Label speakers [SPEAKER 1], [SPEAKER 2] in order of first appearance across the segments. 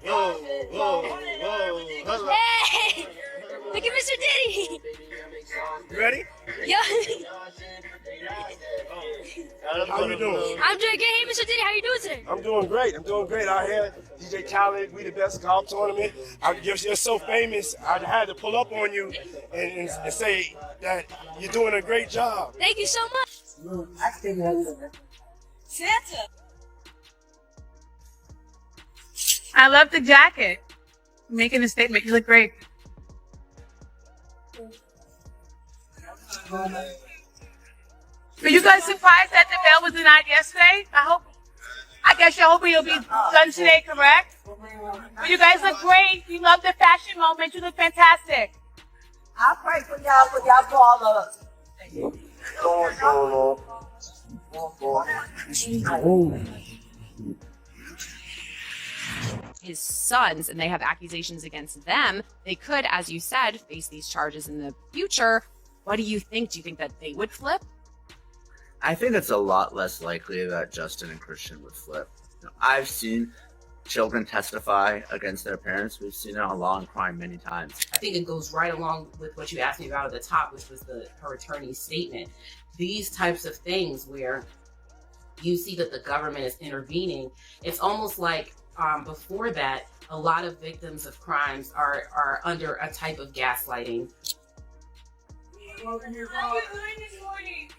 [SPEAKER 1] Whoa, whoa, whoa.
[SPEAKER 2] Hey! Look at Mr. Diddy!
[SPEAKER 1] You ready?
[SPEAKER 2] Yo!
[SPEAKER 1] How you doing?
[SPEAKER 2] I'm doing good. Hey, Mr. Diddy, how you doing today?
[SPEAKER 1] I'm doing great. Out here. DJ Khaled, we the best golf tournament. You're so famous, I had to pull up on you and say that you're doing a great job.
[SPEAKER 2] Thank you so much. Santa!
[SPEAKER 3] I love the jacket. Making a statement. You look great. Were you guys surprised that the bell was denied yesterday? I guess you're hoping it'll be done today, correct? But you guys look great. You love the fashion moment. You look fantastic.
[SPEAKER 4] I pray for y'all call us.
[SPEAKER 5] His sons, and they have accusations against them. They could, as you said, face these charges in the future. What do you think? Do you think that they would flip?
[SPEAKER 6] I think it's a lot less likely that Justin and Christian would flip. I've seen children testify against their parents. We've seen it on Law and Crime many times.
[SPEAKER 7] I think it goes right along with what you asked me about at the top, which was her attorney's statement. These types of things where you see that the government is intervening, it's almost like before that, a lot of victims of crimes are under a type of gaslighting.
[SPEAKER 3] How are you doing this morning?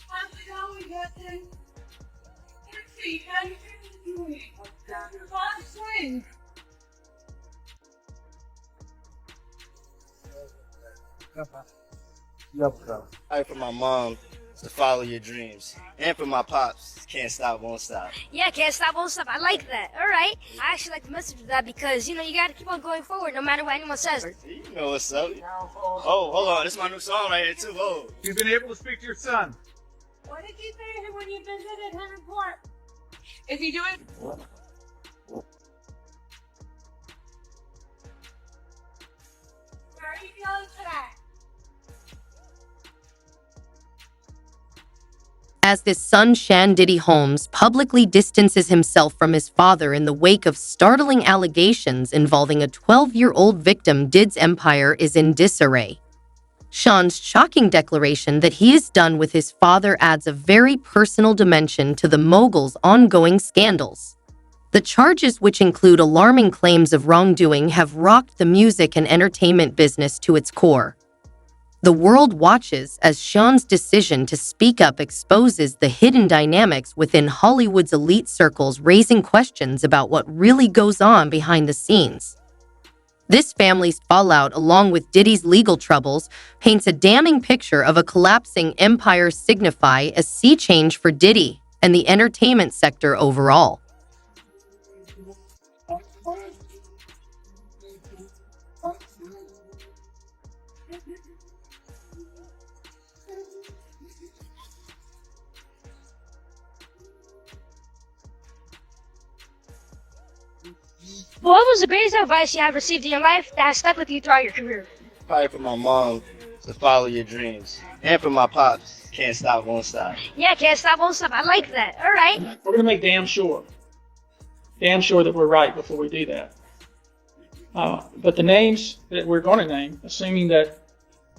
[SPEAKER 3] How's it going, Justin? Let's see, how you doing? Your boss swing.
[SPEAKER 8] Hi for my mom to follow your dreams, and for my pops, can't stop, won't stop.
[SPEAKER 2] Yeah, can't stop, won't stop. I like that. All right. I actually like the message of that because, you gotta keep on going forward no matter what anyone says.
[SPEAKER 8] You know what's up. Oh, hold on. This is my new song right here, too. Whoa.
[SPEAKER 9] You've been able to speak to your son.
[SPEAKER 3] What did you say when you visited him in court? Is he doing? Where are you going today?
[SPEAKER 10] As this son, Shan Diddy Holmes, publicly distances himself from his father in the wake of startling allegations involving a 12-year-old victim, Diddy's empire is in disarray. Shan's shocking declaration that he is done with his father adds a very personal dimension to the mogul's ongoing scandals. The charges, which include alarming claims of wrongdoing, have rocked the music and entertainment business to its core. The world watches as Shan's decision to speak up exposes the hidden dynamics within Hollywood's elite circles, raising questions about what really goes on behind the scenes. This family's fallout, along with Diddy's legal troubles, paints a damning picture of a collapsing empire, signify a sea change for Diddy and the entertainment sector overall.
[SPEAKER 2] What was the greatest advice you have received in your life that has stuck with you throughout your career?
[SPEAKER 8] Probably for my mom to follow your dreams, and for my pops, can't stop, won't stop.
[SPEAKER 2] Yeah, can't stop, won't stop. I like that. All right.
[SPEAKER 9] We're going to make damn sure that we're right before we do that. But the names that we're going to name, assuming that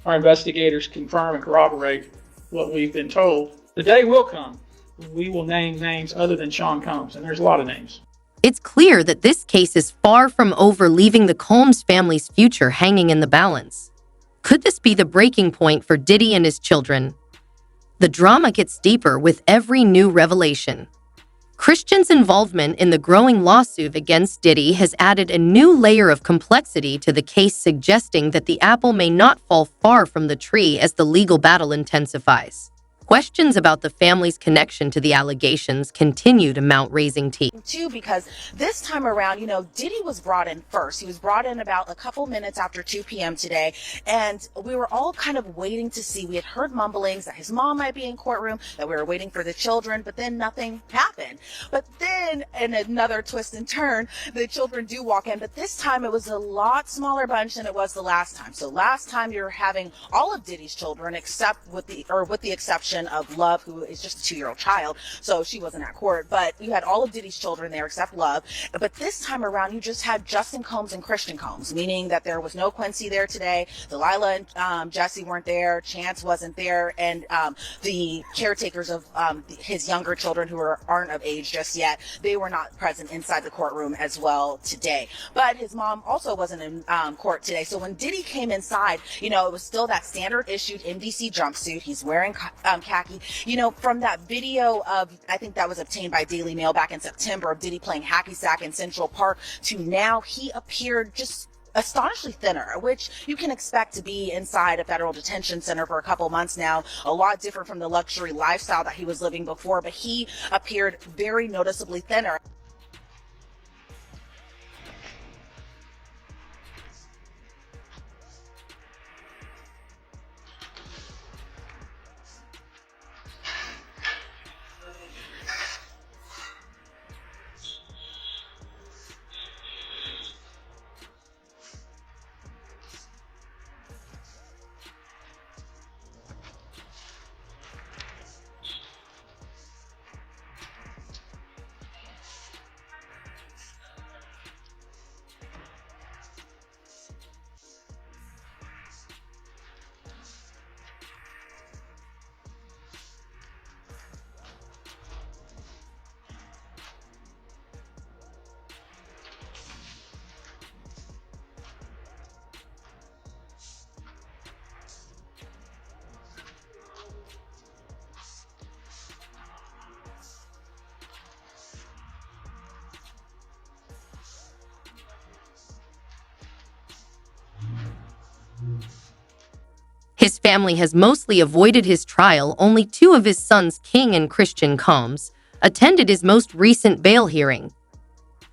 [SPEAKER 9] our investigators confirm and corroborate what we've been told, the day will come when we will name names other than Sean Combs, and there's a lot of names.
[SPEAKER 10] It's clear that this case is far from over, leaving the Combs family's future hanging in the balance. Could this be the breaking point for Diddy and his children? The drama gets deeper with every new revelation. Christian's involvement in the growing lawsuit against Diddy has added a new layer of complexity to the case, suggesting that the apple may not fall far from the tree as the legal battle intensifies. Questions about the family's connection to the allegations continue to mount, raising teeth.
[SPEAKER 4] Too, because this time around, Diddy was brought in first. He was brought in about a couple minutes after 2 p.m. today, and we were all kind of waiting to see. We had heard mumblings that his mom might be in courtroom, that we were waiting for the children, but then nothing happened. But then, in another twist and turn, the children do walk in, but this time it was a lot smaller bunch than it was the last time. So last time you were having all of Diddy's children, with the exception version of Love, who is just a 2-year-old child, so she wasn't at court. But you had all of Diddy's children there except Love. But this time around, you just had Justin Combs and Christian Combs, meaning that there was no Quincy there today. Delilah and Jesse weren't there. Chance wasn't there. And the caretakers of his younger children who aren't of age just yet, they were not present inside the courtroom as well today. But his mom also wasn't in court today. So when Diddy came inside, you know, it was still that standard issued MDC jumpsuit. He's wearing khaki. You know, from that video of, I think that was obtained by Daily Mail back in September, of Diddy playing hacky sack in Central Park, to now he appeared just astonishingly thinner, which you can expect to be inside a federal detention center for a couple months now. A lot different from the luxury lifestyle that he was living before, but he appeared very noticeably thinner.
[SPEAKER 10] His family has mostly avoided his trial. Only 2 of his sons, King and Christian Combs, attended his most recent bail hearing.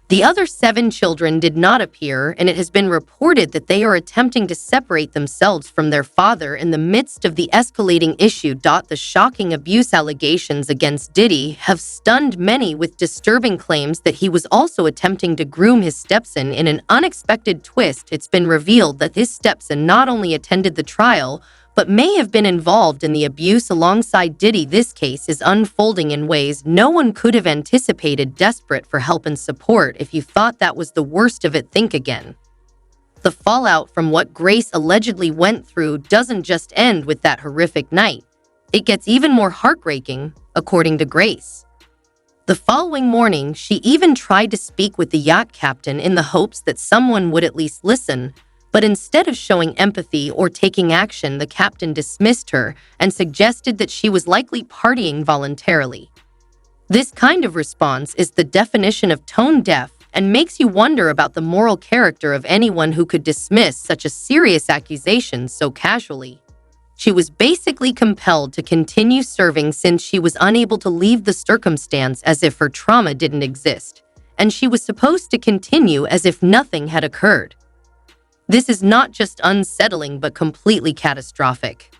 [SPEAKER 10] The other 7 children did not appear, and it has been reported that they are attempting to separate themselves from their father in the midst of the escalating issue. The shocking abuse allegations against Diddy have stunned many, with disturbing claims that he was also attempting to groom his stepson. In an unexpected twist, it's been revealed that his stepson not only attended the trial, but may have been involved in the abuse alongside Diddy. This case is unfolding in ways no one could have anticipated. Desperate for help and support. If you thought that was the worst of it, think again. The fallout from what Grace allegedly went through doesn't just end with that horrific night. It gets even more heartbreaking, according to Grace. The following morning, she even tried to speak with the yacht captain in the hopes that someone would at least listen. But instead of showing empathy or taking action, the captain dismissed her and suggested that she was likely partying voluntarily. This kind of response is the definition of tone deaf and makes you wonder about the moral character of anyone who could dismiss such a serious accusation so casually. She was basically compelled to continue serving since she was unable to leave the circumstance as if her trauma didn't exist, and she was supposed to continue as if nothing had occurred. This is not just unsettling, but completely catastrophic.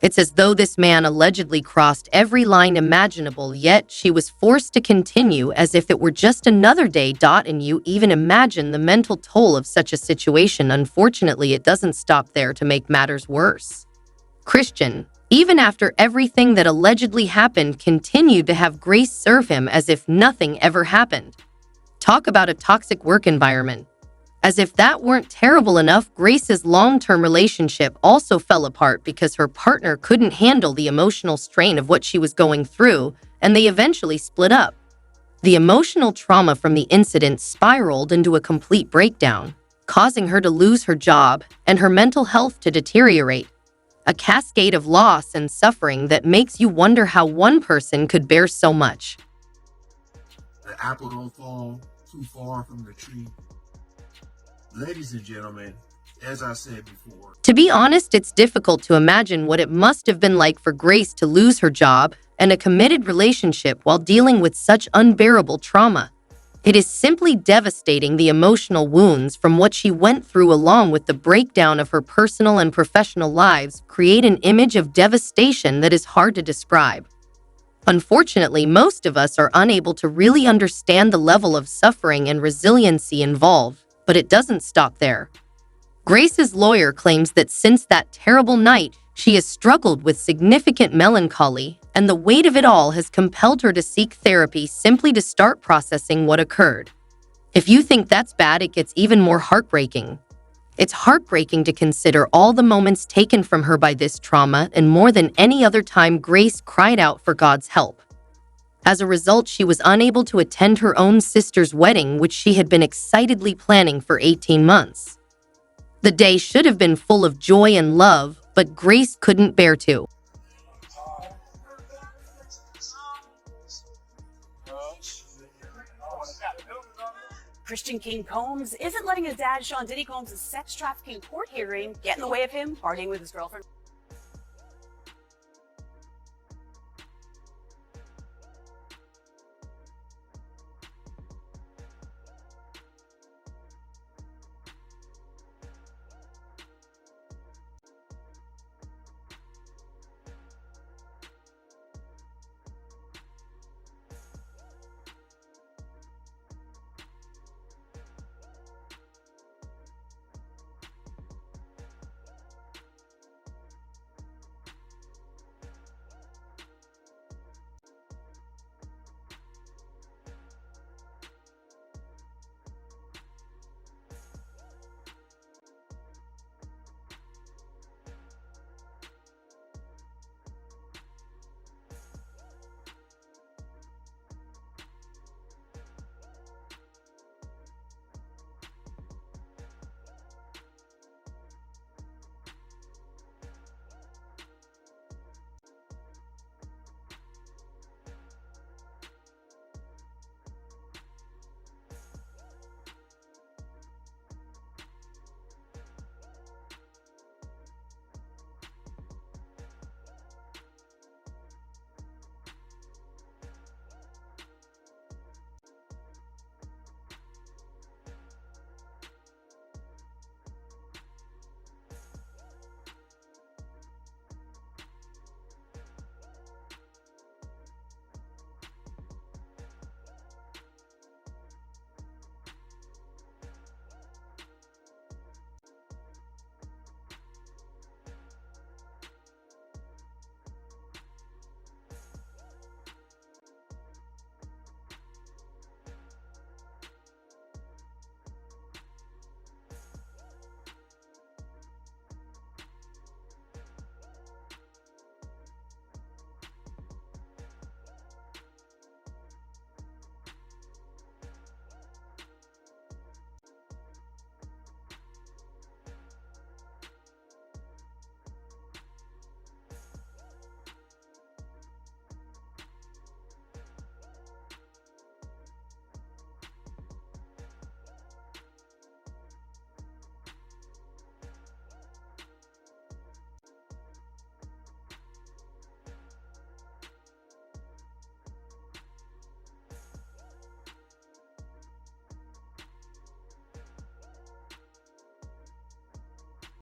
[SPEAKER 10] It's as though this man allegedly crossed every line imaginable, yet she was forced to continue as if it were just another day. And you even imagine the mental toll of such a situation. Unfortunately, it doesn't stop there. To make matters worse, Christian, even after everything that allegedly happened, continued to have Grace serve him as if nothing ever happened. Talk about a toxic work environment. As if that weren't terrible enough, Grace's long-term relationship also fell apart because her partner couldn't handle the emotional strain of what she was going through, and they eventually split up. The emotional trauma from the incident spiraled into a complete breakdown, causing her to lose her job and her mental health to deteriorate. A cascade of loss and suffering that makes you wonder how one person could bear so much.
[SPEAKER 11] The apple don't fall too far from the tree. Ladies and gentlemen, as I said before,
[SPEAKER 10] to be honest, it's difficult to imagine what it must have been like for Grace to lose her job and a committed relationship while dealing with such unbearable trauma. It is simply devastating. The emotional wounds from what she went through, along with the breakdown of her personal and professional lives, create an image of devastation that is hard to describe. Unfortunately, most of us are unable to really understand the level of suffering and resiliency involved. But it doesn't stop there. Grace's lawyer claims that since that terrible night, she has struggled with significant melancholy, and the weight of it all has compelled her to seek therapy simply to start processing what occurred. If you think that's bad, it gets even more heartbreaking. It's heartbreaking to consider all the moments taken from her by this trauma, and more than any other time, Grace cried out for God's help. As a result, she was unable to attend her own sister's wedding, which she had been excitedly planning for 18 months. The day should have been full of joy and love, but Grace couldn't bear to.
[SPEAKER 12] Christian King Combs isn't letting his dad, Sean Diddy Combs' sex trafficking court hearing get in the way of him partying with his girlfriend.